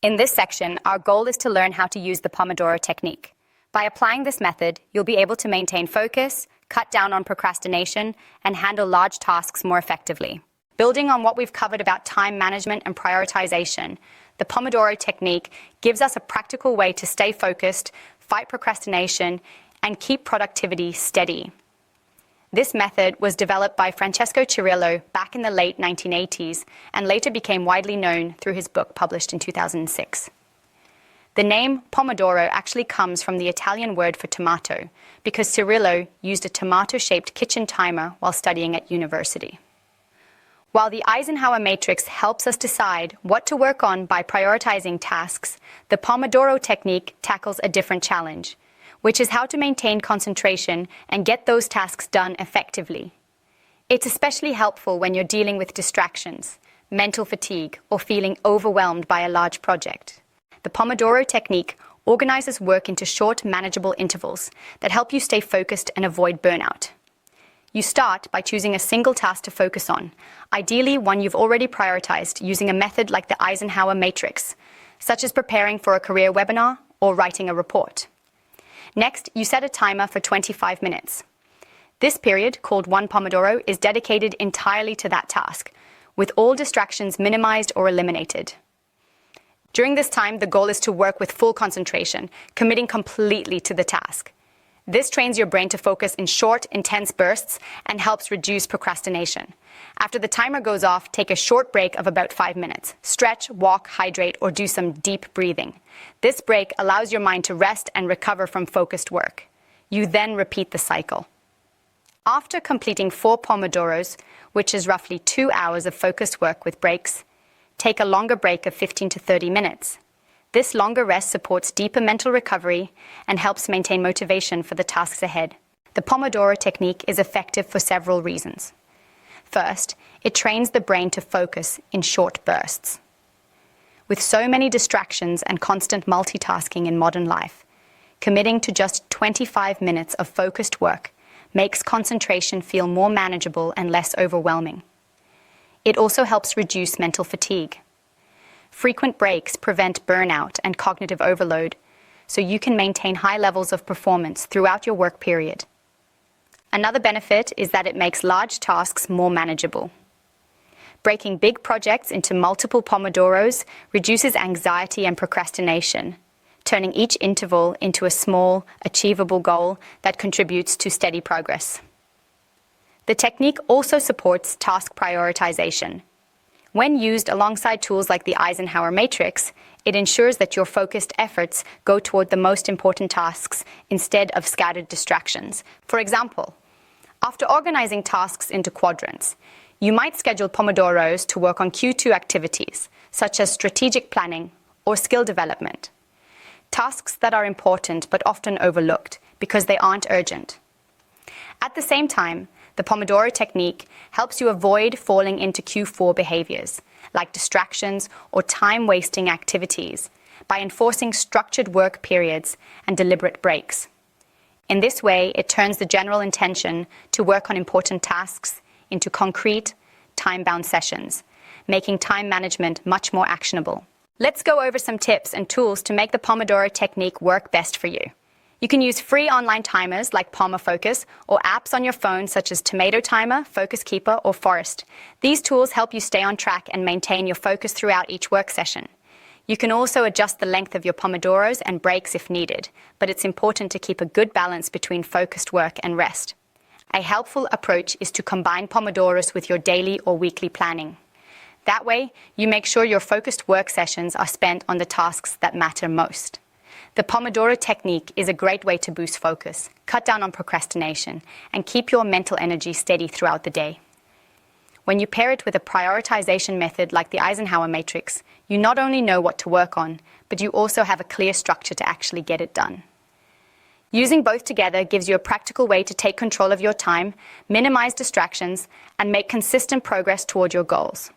In this section, our goal is to learn how to use the Pomodoro Technique. By applying this method, you'll be able to maintain focus, cut down on procrastination, and handle large tasks more effectively. Building on what we've covered about time management and prioritization, the Pomodoro Technique gives us a practical way to stay focused, fight procrastination, and keep productivity steady. This method was developed by Francesco Cirillo back in the late 1980s and later became widely known through his book published in 2006. The name Pomodoro actually comes from the Italian word for tomato, because Cirillo used a tomato-shaped kitchen timer while studying at university. While the Eisenhower matrix helps us decide what to work on by prioritizing tasks, the Pomodoro Technique tackles a different challenge, which is how to maintain concentration and get those tasks done effectively. It's especially helpful when you're dealing with distractions, mental fatigue, or feeling overwhelmed by a large project. The Pomodoro Technique organizes work into short, manageable intervals that help you stay focused and avoid burnout. You start by choosing a single task to focus on, ideally one you've already prioritized using a method like the Eisenhower matrix, such as preparing for a career webinar or writing a report. Next, you set a timer for 25 minutes. This period, called 1 Pomodoro, is dedicated entirely to that task, with all distractions minimized or eliminated. During this time, the goal is to work with full concentration, committing completely to the task. This trains your brain to focus in short, intense bursts and helps reduce procrastination. After the timer goes off, take a short break of about 5 minutes. Stretch, walk, hydrate, or do some deep breathing. This break allows your mind to rest and recover from focused work. You then repeat the cycle. After completing 4 Pomodoros, which is roughly 2 hours of focused work with breaks, take a longer break of 15 to 30 minutes. This longer rest supports deeper mental recovery and helps maintain motivation for the tasks ahead. The Pomodoro Technique is effective for several reasons. First, it trains the brain to focus in short bursts. With so many distractions and constant multitasking in modern life, committing to just 25 minutes of focused work makes concentration feel more manageable and less overwhelming. It also helps reduce mental fatigue. Frequent breaks prevent burnout and cognitive overload, so you can maintain high levels of performance throughout your work period. Another benefit is that it makes large tasks more manageable. Breaking big projects into multiple Pomodoros reduces anxiety and procrastination, turning each interval into a small, achievable goal that contributes to steady progress. The technique also supports task prioritization. When used alongside tools like the Eisenhower matrix, it ensures that your focused efforts go toward the most important tasks instead of scattered distractions. For example, after organizing tasks into quadrants, you might schedule Pomodoros to work on Q2 activities, such as strategic planning or skill development. Tasks that are important but often overlooked because they aren't urgent. At the same time, the Pomodoro Technique helps you avoid falling into Q4 behaviors, like distractions or time-wasting activities, by enforcing structured work periods and deliberate breaks. In this way, it turns the general intention to work on important tasks into concrete, time-bound sessions, making time management much more actionable. Let's go over some tips and tools to make the Pomodoro Technique work best for you. You can use free online timers like PomoFocus or apps on your phone such as Tomato Timer, Focus Keeper, or Forest. These tools help you stay on track and maintain your focus throughout each work session. You can also adjust the length of your Pomodoros and breaks if needed, but it's important to keep a good balance between focused work and rest. A helpful approach is to combine Pomodoros with your daily or weekly planning. That way, you make sure your focused work sessions are spent on the tasks that matter most. The Pomodoro Technique is a great way to boost focus, cut down on procrastination, and keep your mental energy steady throughout the day. When you pair it with a prioritization method like the Eisenhower matrix, you not only know what to work on, but you also have a clear structure to actually get it done. Using both together gives you a practical way to take control of your time, minimize distractions, and make consistent progress toward your goals.